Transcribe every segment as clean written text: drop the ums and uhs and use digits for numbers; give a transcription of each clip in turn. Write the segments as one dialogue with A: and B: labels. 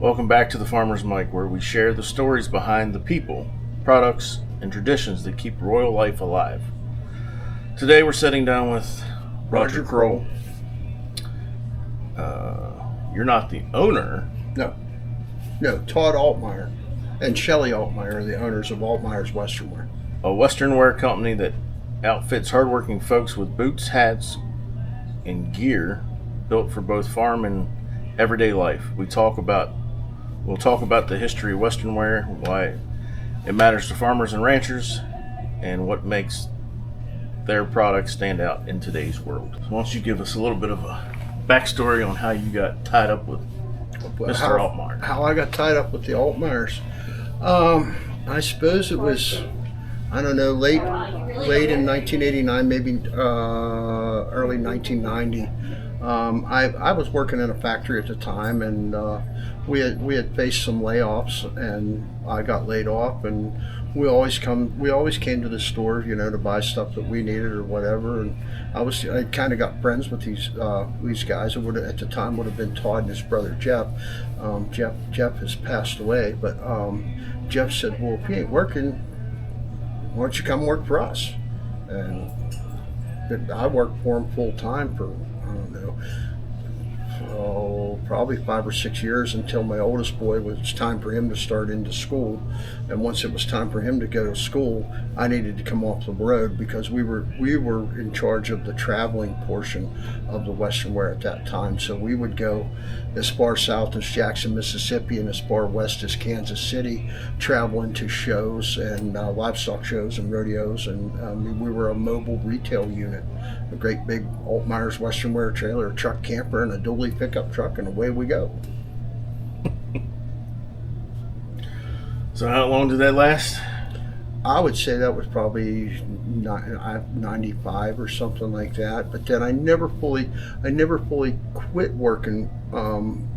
A: Welcome back to the Farmer's Mic, where we share the stories behind the people, products, and traditions that keep rural life alive. Today we're sitting down with Roger Kroll. You're not the owner.
B: No, Todd Altmeyer and Shelley Altmeyer are the owners of Altmeyer's Western Wear.
A: A Western wear company that outfits hardworking folks with boots, hats, and gear built for both farm and everyday life. We'll talk about the history of Western wear, why it matters to farmers and ranchers, and what makes their products stand out in today's world. So why don't you give us a little bit of a backstory on how you got tied up with Mr. Altmeyer?
B: How I got tied up with the Altmeyers. I suppose it was, I don't know, late in 1989, maybe early 1990. I was working in a factory at the time, and we had faced some layoffs, and I got laid off, and we always came to the store, to buy stuff that we needed or whatever. And I kind of got friends with these guys. It at the time would have been Todd and his brother Jeff. Jeff has passed away, but Jeff said, "Well, if you ain't working, why don't you come work for us?" And I worked for him full time for, I don't know, probably 5 or 6 years, until my oldest boy, it was time for him to start into school. And once it was time for him to go to school, I needed to come off the road, because we were in charge of the traveling portion of the Western Wear at that time. So we would go as far south as Jackson, Mississippi, and as far west as Kansas City, traveling to shows and livestock shows and rodeos. And we were a mobile retail unit, a great big Altmeyer's Western Wear trailer, a truck camper, and a dually pickup truck, and away we go.
A: So how long did that last?
B: I would say that was probably 95 or something like that. But then I never fully quit working.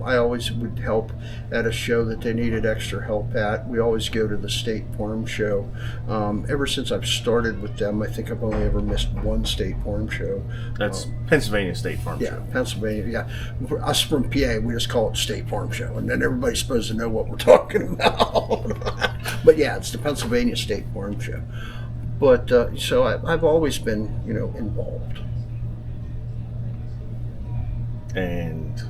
B: I always would help at a show that they needed extra help at. We always go to the State Farm Show. Ever since I've started with them, I think I've only ever missed one State Farm Show.
A: That's Pennsylvania State Farm Show.
B: Yeah, Pennsylvania. Yeah, for us from PA, we just call it State Farm Show, and then everybody's supposed to know what we're talking about. But yeah, it's the Pennsylvania State Farm Show. But so I've always been, involved.
A: And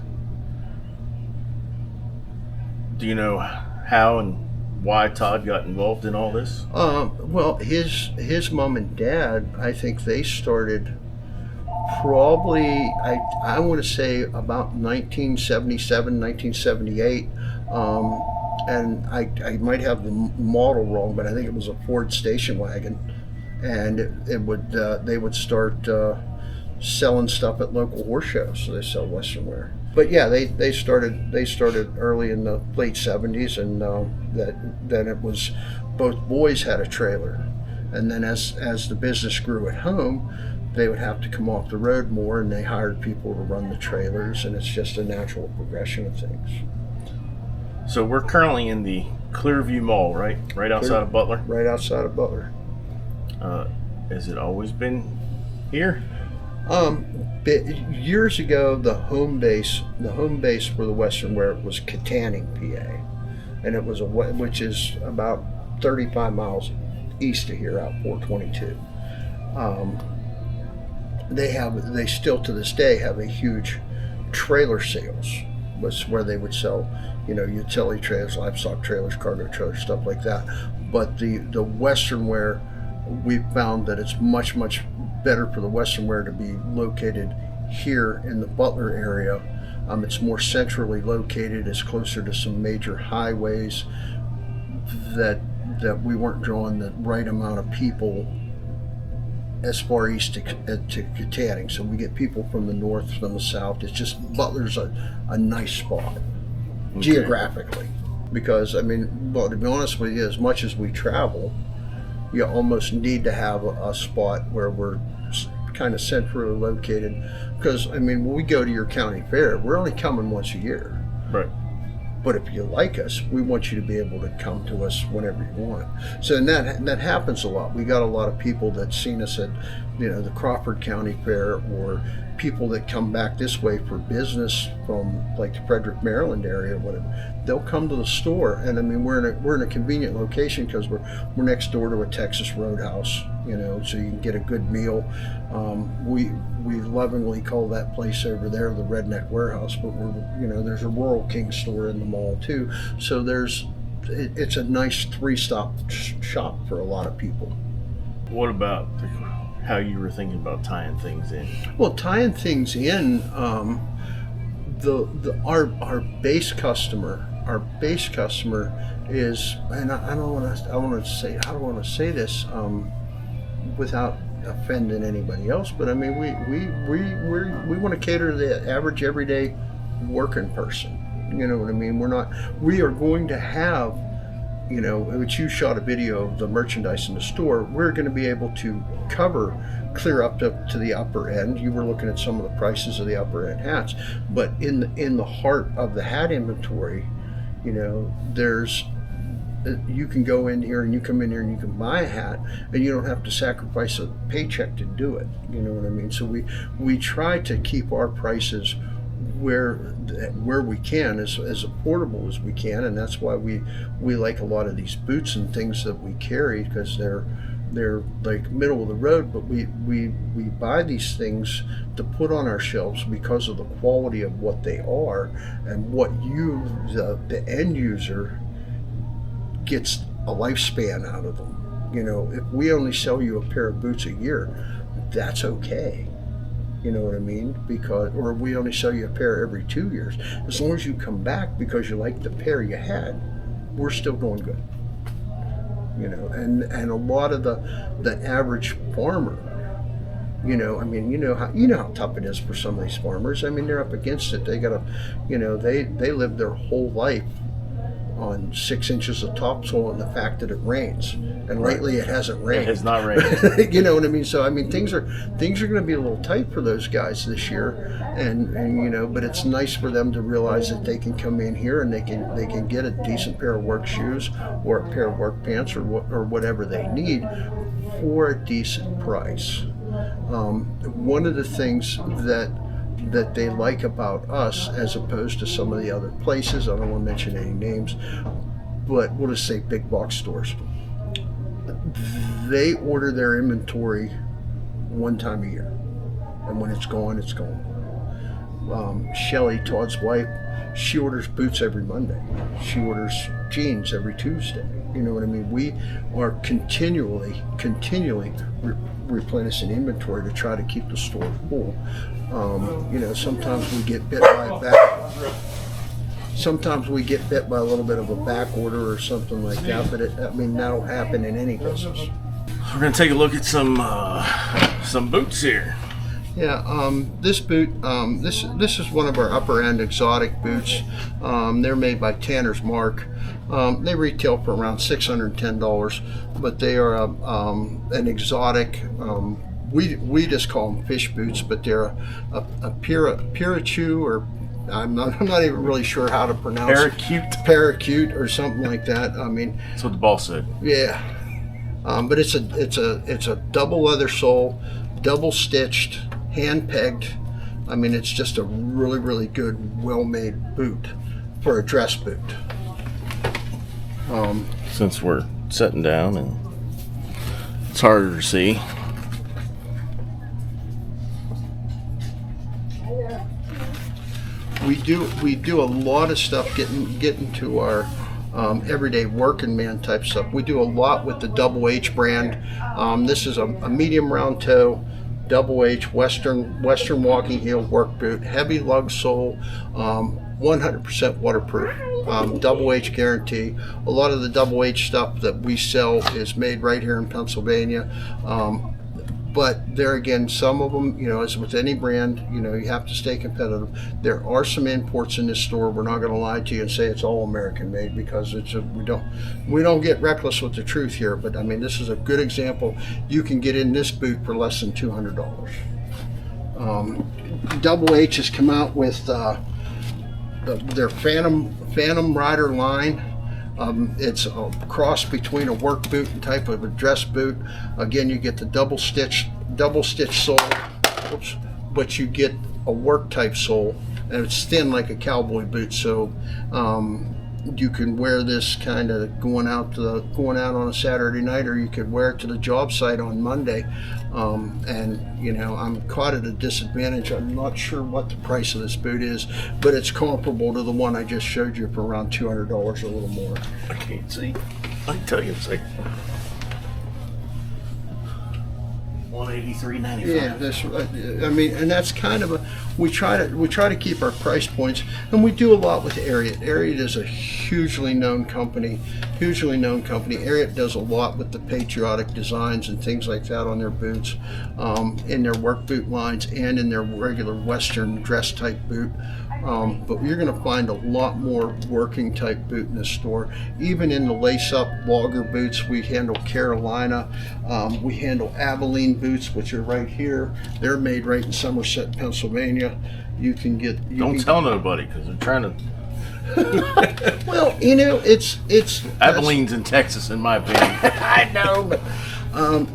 A: do you know how and why Todd got involved in all this?
B: Well, his mom and dad, I think they started probably, I want to say about 1977, 1978. And I might have the model wrong, but I think it was a Ford station wagon, and they would start selling stuff at local horse shows. So they sell Western Wear. But yeah, they started early in the late 70s, and then it was, both boys had a trailer, and then as the business grew at home, they would have to come off the road more, and they hired people to run the trailers, and it's just a natural progression of things.
A: So we're currently in the Clearview Mall, right? Right outside of Butler?
B: Right outside of Butler.
A: Has it always been here?
B: Years ago, the home base for the Western Wear was Katanning, PA, and it was which is about 35 miles east of here, out 422. They still to this day have a huge trailer sales, was where they would sell, utility trailers, livestock trailers, cargo trailers, stuff like that. But the Western Wear, we found that it's much, much better for the Western Wear to be located here in the Butler area. It's more centrally located. It's closer to some major highways, that we weren't drawing the right amount of people as far east to Katanning. So we get people from the north, from the south. It's just, Butler's a nice spot, okay, geographically. Because, to be honest with you, as much as we travel, you almost need to have a spot where we're kind of centrally located. Because, when we go to your county fair, we're only coming once a year.
A: Right.
B: But if you like us, we want you to be able to come to us whenever you want. So and that happens a lot. We got a lot of people that seen us at, the Crawford County Fair, or people that come back this way for business from like the Frederick, Maryland area, or whatever. They'll come to the store, and I mean we're in a convenient location because we're next door to a Texas Roadhouse, so you can get a good meal. We lovingly call that place over there the Redneck Warehouse, but there's a Rural King store in the mall too. So it's a nice 3-stop shop for a lot of people.
A: What about how you were thinking about tying things in?
B: Well, tying things in, our base customer is, and I don't want to say this without offending anybody else, but I mean we want to cater to the average everyday working person. You know what I mean? We are going to have, which you shot a video of the merchandise in the store. We're going to be able to clear up to the upper end. You were looking at some of the prices of the upper end hats, but in the heart of the hat inventory, there's, you can go in here and you come in here and you can buy a hat, and you don't have to sacrifice a paycheck to do it. You know what I mean? So we try to keep our prices where we can, as affordable as we can, and that's why we like a lot of these boots and things that we carry, because they're like middle of the road, but we buy these things to put on our shelves because of the quality of what they are and what the end user gets a lifespan out of them. If we only sell you a pair of boots a year, that's okay. You know what I mean? Or we only sell you a pair every 2 years. As long as you come back because you like the pair you had, we're still going good. And a lot of the average farmer, you know how tough it is for some of these farmers. I mean, they're up against it. They gotta, they live their whole life on 6 inches of topsoil and the fact that it rains. And lately it hasn't rained.
A: It has not rained.
B: You know what I mean? So I mean, things are going to be a little tight for those guys this year, and but it's nice for them to realize that they can come in here and they can get a decent pair of work shoes or a pair of work pants or whatever they need for a decent price. One of the things that they like about us, as opposed to some of the other places, I don't want to mention any names, but we'll just say big box stores, they order their inventory one time a year, and when it's gone, it's gone. Shelly, Todd's wife, she orders boots every Monday. She orders jeans every Tuesday. You know what I mean? We are continually replenishing inventory to try to keep the store full. Sometimes we get bit by a back. Sometimes we get bit by a little bit of a back order or something like that, but that'll happen in any business.
A: We're gonna take a look at some boots here.
B: Yeah, this boot, this is one of our upper end exotic boots. They're made by Tanner's Mark. They retail for around $610, but they are an exotic. We just call them fish boots, but they're a Pirachu, or I'm not even really sure how to pronounce Parakeet or something like that. I mean,
A: that's what the boss said.
B: Yeah, but it's a double leather sole, double stitched, hand pegged. I mean, it's just a really, really good, well made boot for a dress boot.
A: Since we're sitting down and it's harder to see.
B: We do a lot of stuff getting to our everyday working man type stuff. We do a lot with the Double H brand. This is a medium round toe, Double H Western walking heel work boot, heavy lug sole, 100% waterproof, Double H guarantee. A lot of the Double H stuff that we sell is made right here in Pennsylvania. But there again, some of them, as with any brand, you have to stay competitive. There are some imports in this store. We're not going to lie to you and say it's all American made, because we don't get reckless with the truth here. But I mean, this is a good example. You can get in this boot for less than $200. Double H has come out with their Phantom Rider line. It's a cross between a work boot and type of a dress boot. Again, you get the double stitch sole, but you get a work type sole, and it's thin like a cowboy boot. So you can wear this kind of going out on a Saturday night, or you could wear it to the job site on Monday. And you know, I'm caught at a disadvantage. I'm not sure what the price of this boot is, but it's comparable to the one I just showed you for around $200, a little more.
A: I can't see. I can tell you it's like $183.95.
B: Yeah, that's. I mean, and that's kind of a. We try to keep our price points, and we do a lot with Ariat. Ariat is a hugely known company. Ariat does a lot with the patriotic designs and things like that on their boots, in their work boot lines and in their regular Western dress type boot. But you're going to find a lot more working type boot in the store. Even in the lace-up logger boots, we handle Carolina. We handle Abilene boots, which are right here. They're made right in Somerset, Pennsylvania. You can get.
A: Don't tell nobody, because they're trying to.
B: Well, you know, it's
A: Abilene's in Texas, in my opinion.
B: I know, but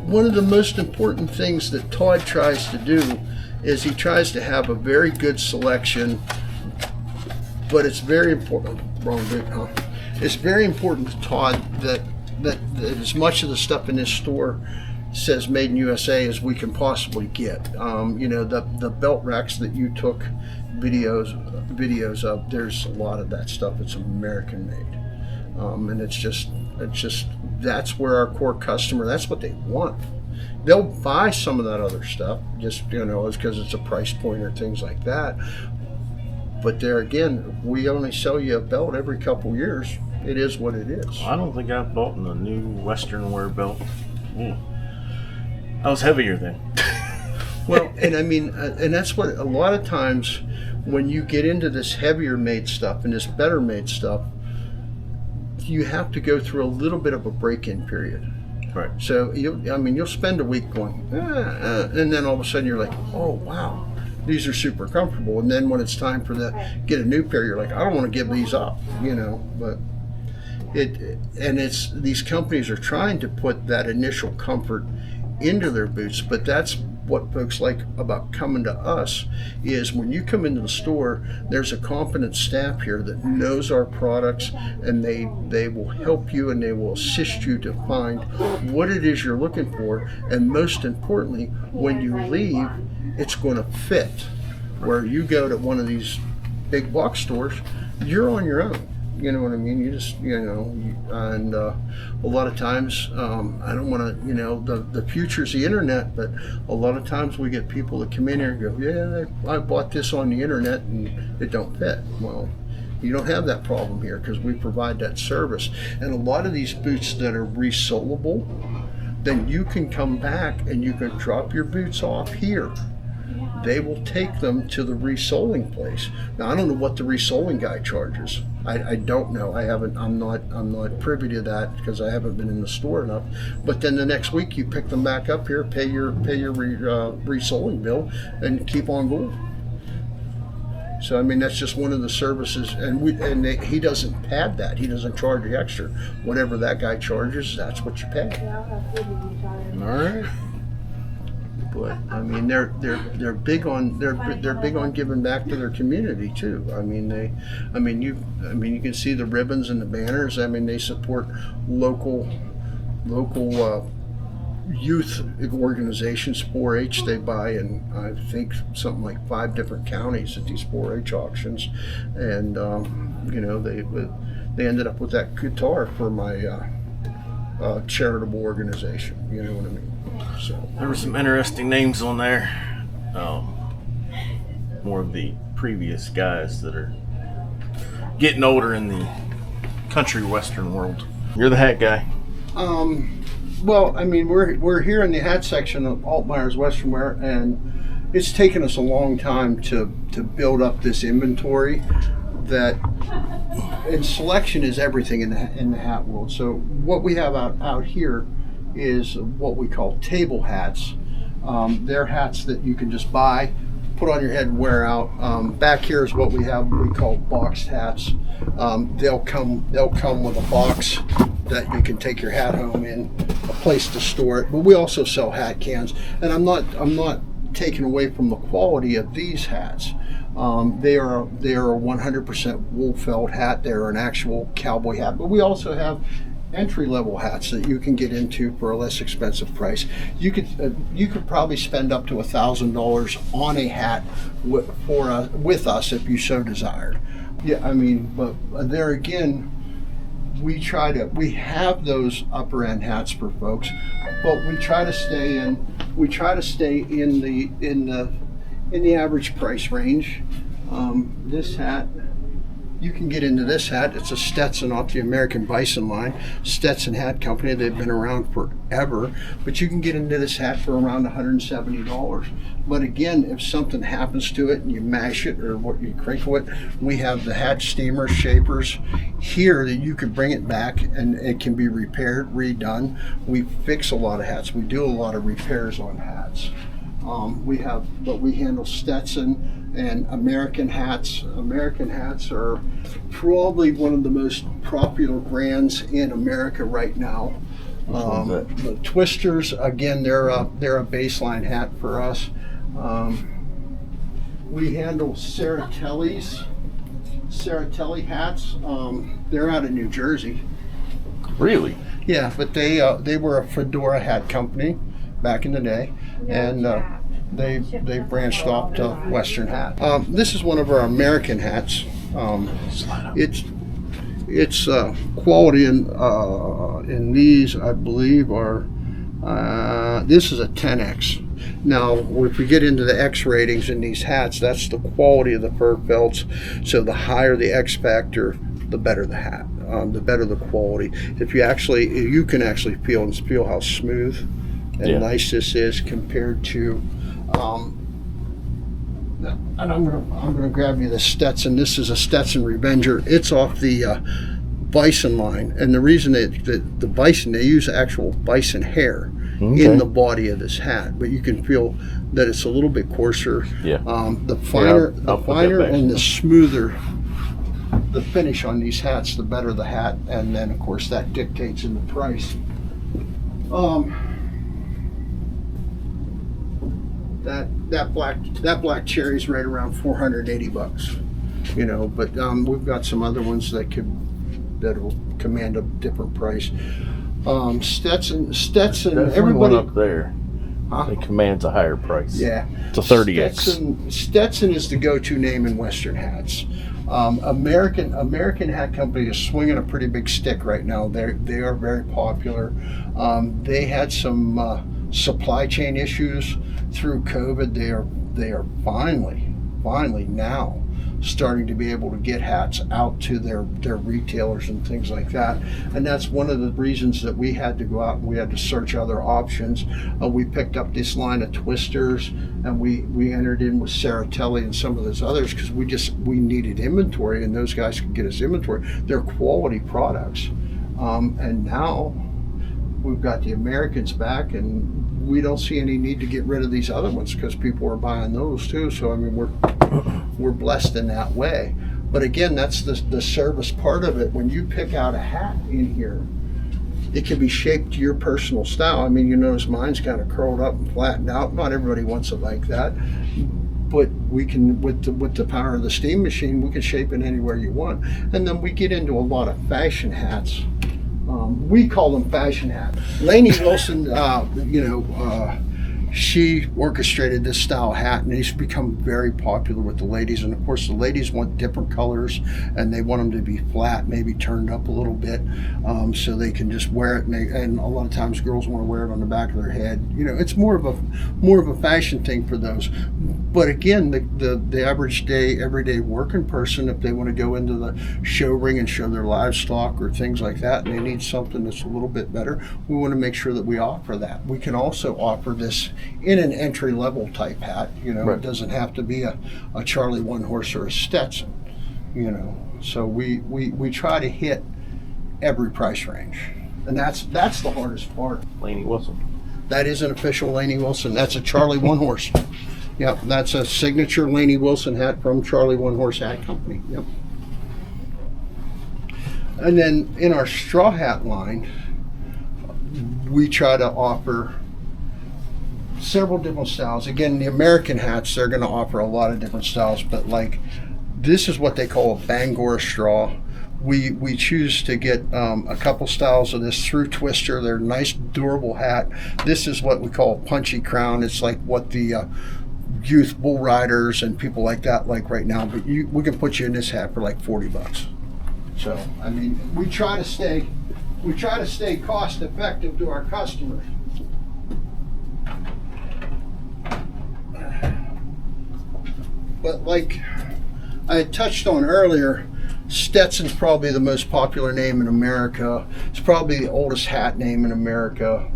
B: one of the most important things that Todd tries to do is he tries to have a very good selection. But it's very important. Wrong bit, huh? It's very important to Todd that as much of the stuff in this store says "Made in USA" as we can possibly get. You know, the belt racks that you took videos of. There's a lot of that stuff that's American made, and it's just that's where our core customer. That's what they want. They'll buy some of that other stuff, just because it's a price point or things like that. But there again, we only sell you a belt every couple years. It is what it is.
A: I don't think I've bought a new Western wear belt. I was heavier then.
B: Well, and I mean, and that's what a lot of times when you get into this heavier made stuff and this better made stuff, you have to go through a little bit of a break-in period.
A: Right.
B: So you'll spend a week going, and then all of a sudden you're like, oh wow. These are super comfortable, and then when it's time for get a new pair, you're like, I don't want to give these up, But it's these companies are trying to put that initial comfort into their boots, but that's what folks like about coming to us is when you come into the store, there's a competent staff here that knows our products, and they will help you and they will assist you to find what it is you're looking for, and most importantly, when you leave, it's going to fit. Where you go to one of these big box stores, you're on your own. You know what I mean? You just, and a lot of times, I don't want to, the future's the internet, but a lot of times we get people that come in here and go, yeah, I bought this on the internet and it don't fit. Well, you don't have that problem here because we provide that service. And a lot of these boots that are resolable, then you can come back and you can drop your boots off here. They will take them to the resoling place. Now I don't know what the resoling guy charges. I don't know. I'm not privy to that because I haven't been in the store enough. But then the next week you pick them back up here, pay your resoling bill, and keep on going. So I mean that's just one of the services, and he doesn't pad that. He doesn't charge you extra. Whatever that guy charges, that's what you pay.
A: All right.
B: But I mean, they're big on giving back to their community too. You can see the ribbons and the banners. I mean, they support local youth organizations. 4-H they buy in I think something like 5 different counties at these 4-H auctions, and they ended up with that guitar for my charitable organization. You know what I mean? So
A: there were some interesting names on there. More of the previous guys that are getting older in the country western world. You're the hat guy.
B: Well, I mean, we're here in the hat section of Altmeyer's Western Wear, and it's taken us a long time to build up this inventory. And selection is everything in the hat world. So what we have out here is what we call table hats. They're hats that you can just buy, put on your head and wear out. Back here is what we have. We call boxed hats. They'll come with a box that you can take your hat home in, a place to store it. But we also sell hat cans, and I'm not taking away from the quality of these hats. They are a 100% wool felt hat. They're an actual cowboy hat. But we also have entry-level hats that you can get into for a less expensive price. You could probably spend up to $1,000 on a hat with us if you so desired. Yeah, I mean, but there again, we have those upper end hats for folks, but we try to stay in the average price range. This hat, you can get into this hat. It's a Stetson off the American Bison line. Stetson Hat Company. They've been around forever. But you can get into this hat for around $170. But again, if something happens to it and you mash it or what you crinkle it, we have the hat steamers, shapers here that you could bring it back and it can be repaired, redone. We fix a lot of hats. We do a lot of repairs on hats. We handle Stetson and American hats. American hats are probably one of the most popular brands in America right now. The Twisters, again, they're a baseline hat for us. We handle Saratelli hats. They're out of New Jersey.
A: Really?
B: Yeah, but they were a fedora hat company back in the day, and they branched off to Western hat. This is one of our American hats. It's quality in these, I believe, are this is a 10X. Now, if we get into the X ratings in these hats, that's the quality of the fur felts. So the higher the X factor, the better the hat, the better the quality. You can actually feel how smooth and nice this is compared to. And I'm gonna grab you the Stetson. This is a Stetson Revenger. It's off the bison line, and the reason that the bison, they use actual bison hair in the body of this hat, but you can feel that it's a little bit coarser. Yeah. The finer and the smoother the finish on these hats, the better the hat, and then of course that dictates in the price. That black cherry's right around $480, you know. But we've got some other ones that'll command a different price. Stetson. Everybody
A: up there. Huh? It commands a higher price.
B: Yeah,
A: it's a 30X.
B: Stetson is the go-to name in Western hats. American Hat Company is swinging a pretty big stick right now. They are very popular. They had some supply chain issues through COVID. They are finally now starting to be able to get hats out to their retailers and things like that. And that's one of the reasons that we had to go out and we had to search other options. We picked up this line of Twisters, and we entered in with Saratelli and some of those others because we needed inventory, and those guys could get us inventory. They're quality products. And now we've got the Americans back, and we don't see any need to get rid of these other ones because people are buying those too. So I mean, we're blessed in that way. But again, that's the service part of it. When you pick out a hat in here, it can be shaped to your personal style. I mean, you notice mine's kind of curled up and flattened out. Not everybody wants it like that, but we can, with the power of the steam machine, we can shape it anywhere you want. And then we get into a lot of fashion hats. We call them fashion hats. Lainey Wilson, she orchestrated this style hat, and it's become very popular with the ladies. And of course, the ladies want different colors, and they want them to be flat, maybe turned up a little bit, so they can just wear it. And a lot of times, girls want to wear it on the back of their head. You know, it's more of a fashion thing for those. But again, the average everyday working person, if they want to go into the show ring and show their livestock or things like that, and they need something that's a little bit better, we want to make sure that we offer that. We can also offer this in an entry-level type hat. You know, right. It doesn't have to be a Charlie One Horse or a Stetson. You know, so we try to hit every price range, and that's the hardest part.
A: Lainey Wilson.
B: That is an official Lainey Wilson. That's a Charlie One Horse. Yep, that's a signature Laney Wilson hat from Charlie One Horse Hat Company. Yep. And then in our straw hat line, we try to offer several different styles. Again, the American hats, they're going to offer a lot of different styles, but like this is what they call a Bangor straw. We choose to get a couple styles of this through Twister. They're a nice, durable hat. This is what we call a punchy crown. It's like what the youth bull riders and people like that like right now. But we can put you in this hat for like $40. So I mean, we try to stay cost effective to our customers. But like I touched on earlier, Stetson's probably the most popular name in America. It's probably the oldest hat name in America.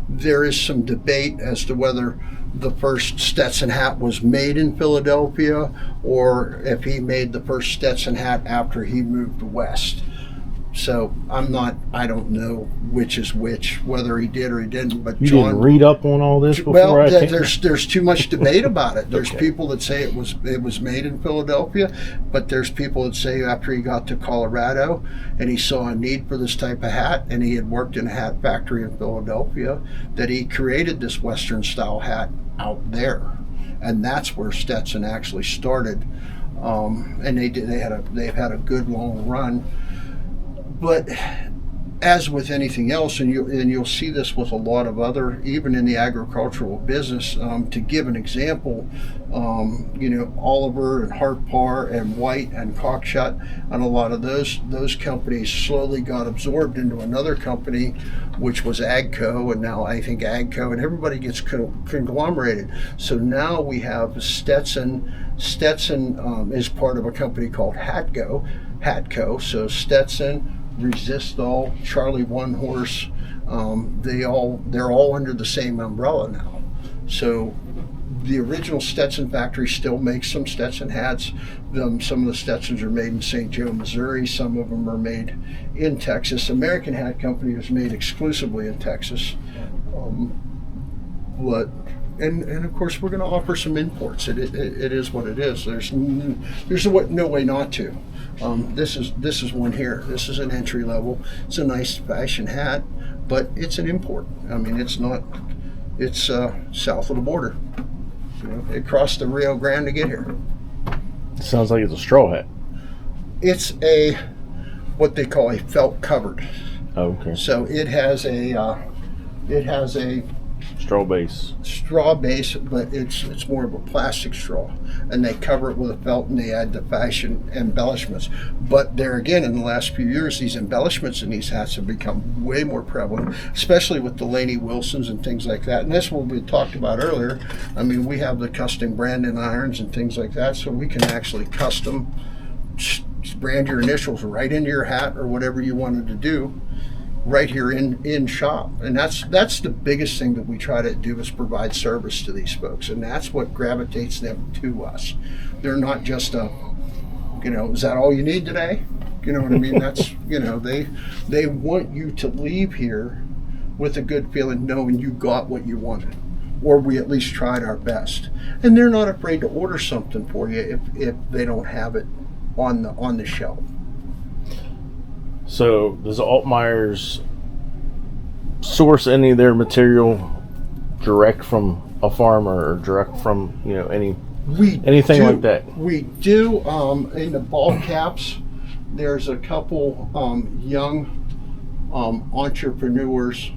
B: There is some debate as to whether the first Stetson hat was made in Philadelphia or if he made the first Stetson hat after he moved west. So I don't know which is which, whether he did or he didn't. But
A: you
B: John,
A: didn't read up on all this before?
B: Well, there's too much debate about it. There's
A: Okay.
B: people that say it was made in Philadelphia, but there's people that say after he got to Colorado and he saw a need for this type of hat, and he had worked in a hat factory in Philadelphia, that he created this Western style hat out there, and that's where Stetson actually started. And they've had a good long run. But as with anything else, and you'll see this with a lot of other, even in the agricultural business, to give an example, Oliver and Hartpar and White and Cockshut and a lot of those companies slowly got absorbed into another company, which was Agco, and now I think Agco, and everybody gets conglomerated. So now we have Stetson. Stetson is part of a company called Hatco. So Stetson, Resistol, Charlie One Horse, they're all under the same umbrella now. So the original Stetson factory still makes some Stetson hats. Some of the Stetsons are made in St. Joe, Missouri. Some of them are made in Texas. American Hat Company is made exclusively in Texas. And of course, we're going to offer some imports. It is what it is. There's no way not to. This is one here. This is an entry level. It's a nice fashion hat, but it's an import. I mean, it's not. It's south of the border. It crossed the Rio Grande to get here.
A: Sounds like it's a straw hat.
B: It's what they call a felt covered.
A: Oh, okay.
B: So it has a
A: Straw base.
B: straw base, but it's more of a plastic straw, and they cover it with a felt, and they add the fashion embellishments. But there again, in the last few years, these embellishments in these hats have become way more prevalent, especially with the Laney Wilsons and things like that. And that's what we talked about earlier. I mean, we have the custom branding irons and things like that, so we can actually custom brand your initials right into your hat or whatever you wanted to do right here in shop. And that's the biggest thing that we try to do, is provide service to these folks, and that's what gravitates them to us. They're not just is that all you need today? You know what I mean? That's they want you to leave here with a good feeling, knowing you got what you wanted, or we at least tried our best. And they're not afraid to order something for you if they don't have it on the shelf.
A: So does Altmeyer's source any of their material direct from a farmer or direct from anything like that?
B: We do. In the ball caps, there's a couple young entrepreneurs.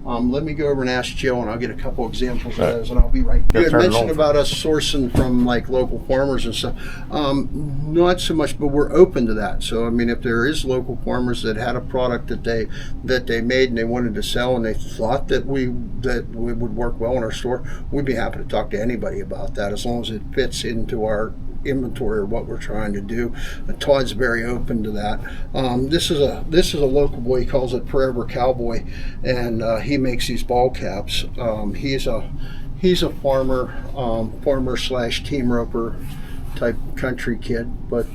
B: Let me go over and ask Jill, and I'll get a couple examples of those, and I'll be right. You had mentioned about us sourcing from like local farmers and stuff. Not so much, but we're open to that. So I mean, if there is local farmers that had a product that they made and they wanted to sell, and they thought that we would work well in our store, we'd be happy to talk to anybody about that, as long as it fits into our inventory or what we're trying to do. Todd's very open to that. This is a local boy. He calls it Forever Cowboy, and he makes these ball caps. He's a farmer / team roper. type country kid, but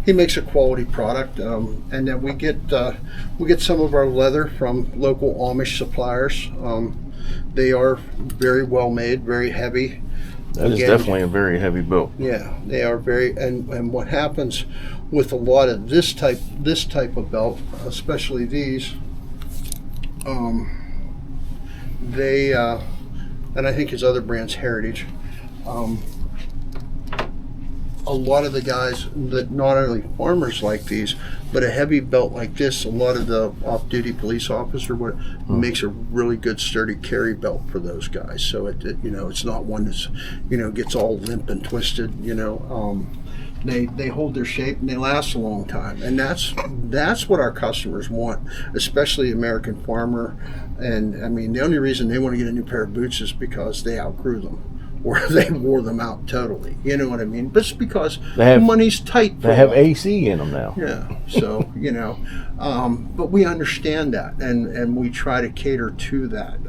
B: he makes a quality product. And then we get some of our leather from local Amish suppliers. They are very well made, very heavy.
A: That is definitely a very heavy build.
B: Yeah, they are very. And what happens with a lot of this type of belt, especially these, they and I think his other brand's Heritage. A lot of the guys that not only farmers like these, but a heavy belt like this, a lot of the off-duty police officer makes a really good sturdy carry belt for those guys. So it's not one that's gets all limp and twisted. They hold their shape and they last a long time, and that's what our customers want, especially American farmer. And I mean, the only reason they want to get a new pair of boots is because they outgrew them, or they wore them out totally. You know what I mean? But it's because money's tight.
A: They have AC in them now.
B: Yeah. So but we understand that, and we try to cater to that.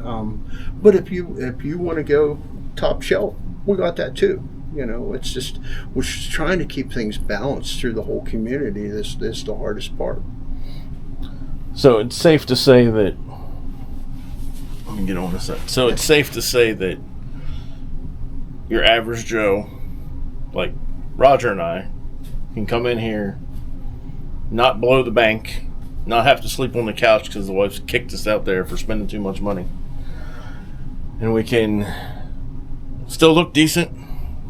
B: But if you want to go top shelf, we got that too. It's just we're just trying to keep things balanced through the whole community. This is the hardest part.
A: So it's safe to say that. Let me get on this side. So it's safe to say that your average Joe, like Roger and I, can come in here, not blow the bank, not have to sleep on the couch because the wife's kicked us out there for spending too much money, and we can still look decent,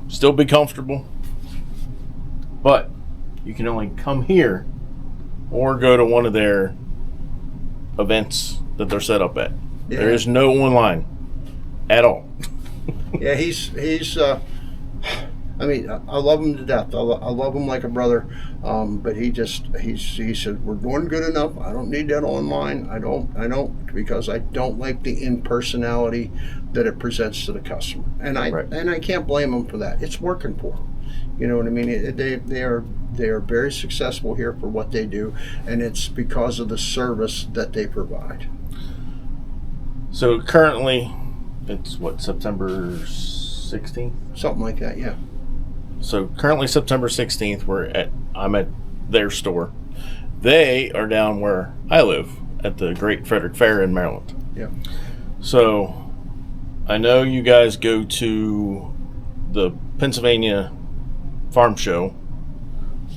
A: still be comfortable, but you can only come here or go to one of their events that they're set up at. Yeah. There is no online at all.
B: Yeah, he's. I mean, I love him to death. I love him like a brother. But he said, we're doing good enough. I don't need that online. I don't because I don't like the impersonality that it presents to the customer. And I can't blame him for that. It's working for them. You know what I mean? They are very successful here for what they do, and it's because of the service that they provide.
A: So currently, it's September 16th?
B: Something like that, yeah.
A: So currently September 16th, I'm at their store. They are down where I live at the Great Frederick Fair in Maryland.
B: Yeah.
A: So I know you guys go to the Pennsylvania Farm Show.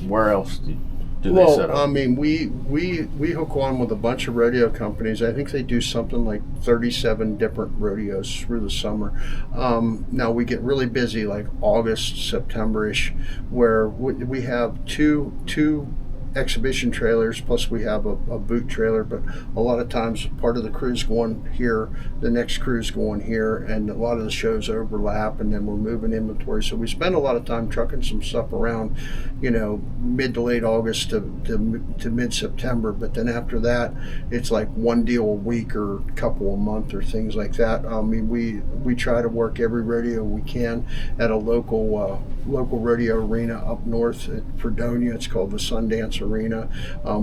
A: Where else do they set up?
B: I mean, we hook on with a bunch of rodeo companies. I think they do something like 37 different rodeos through the summer. Now we get really busy like August, September-ish, where we have two exhibition trailers, plus we have a boot trailer, but a lot of times part of the crew's going here, the next crew's going here, and a lot of the shows overlap, and then we're moving inventory. So we spend a lot of time trucking some stuff around, mid to late August to mid-September, but then after that, it's like one deal a week or a couple a month or things like that. I mean, we try to work every rodeo we can at a local rodeo arena up north at Fredonia. It's called the Sundance Arena.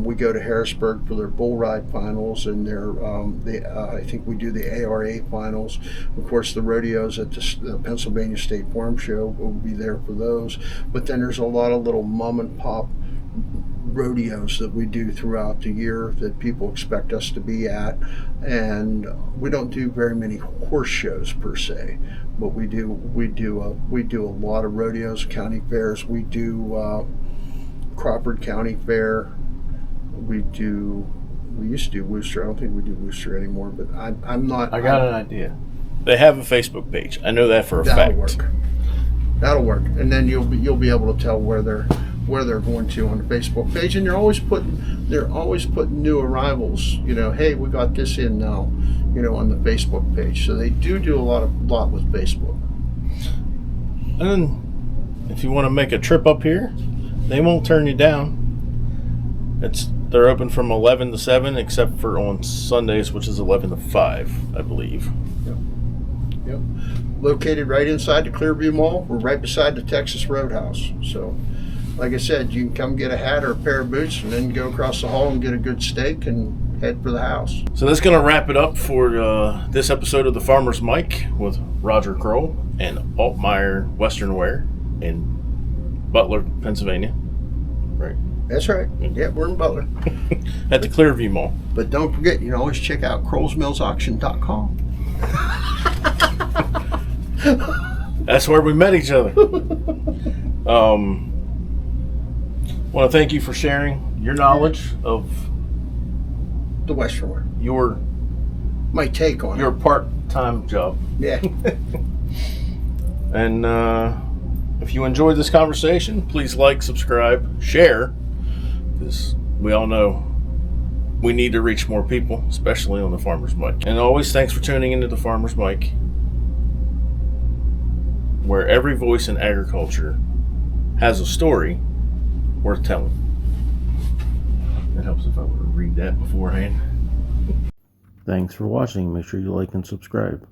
B: We go to Harrisburg for their bull ride finals, and I think we do the ARA finals. Of course, the rodeos at the Pennsylvania State Farm Show, will be there for those. But then there's a lot of little mom and pop rodeos that we do throughout the year that people expect us to be at, and we don't do very many horse shows per se, but we do a lot of rodeos, county fairs. We do Crawford County Fair. We used to do Worcester. I don't think we do Worcester anymore, but I'm not.
A: I got an idea. They have a Facebook page. I know that for a fact.
B: That'll work, and then you'll be able to tell where they're going to on the Facebook page, and they're always putting new arrivals. Hey, we got this in now. On the Facebook page. So they do a lot with Facebook.
A: And if you want to make a trip up here, they won't turn you down. They're open from 11 to 7, except for on Sundays, which is 11 to 5, I believe.
B: Yep. Located right inside the Clearview Mall. We're right beside the Texas Roadhouse. So, like I said, you can come get a hat or a pair of boots, and then go across the hall and get a good steak and head for the house.
A: So that's going to wrap it up for this episode of the Farmer's Mic with Roger Kroll and Altmeyer Western Wear in Butler, Pennsylvania. Right.
B: That's right. Yeah, we're in Butler.
A: At the Clearview Mall.
B: But don't forget, you can always check out CrowlsMillsAuction.com.
A: That's where we met each other. Want to thank you for sharing your knowledge of
B: The Western one.
A: My
B: take on
A: your part-time job.
B: Yeah.
A: And if you enjoyed this conversation, please like, subscribe, share, because we all know we need to reach more people, especially on the Farmer's Mic. And always, thanks for tuning into the Farmer's Mic, where every voice in agriculture has a story worth telling. It helps if I were to read that beforehand. Thanks for watching. Make sure you like and subscribe.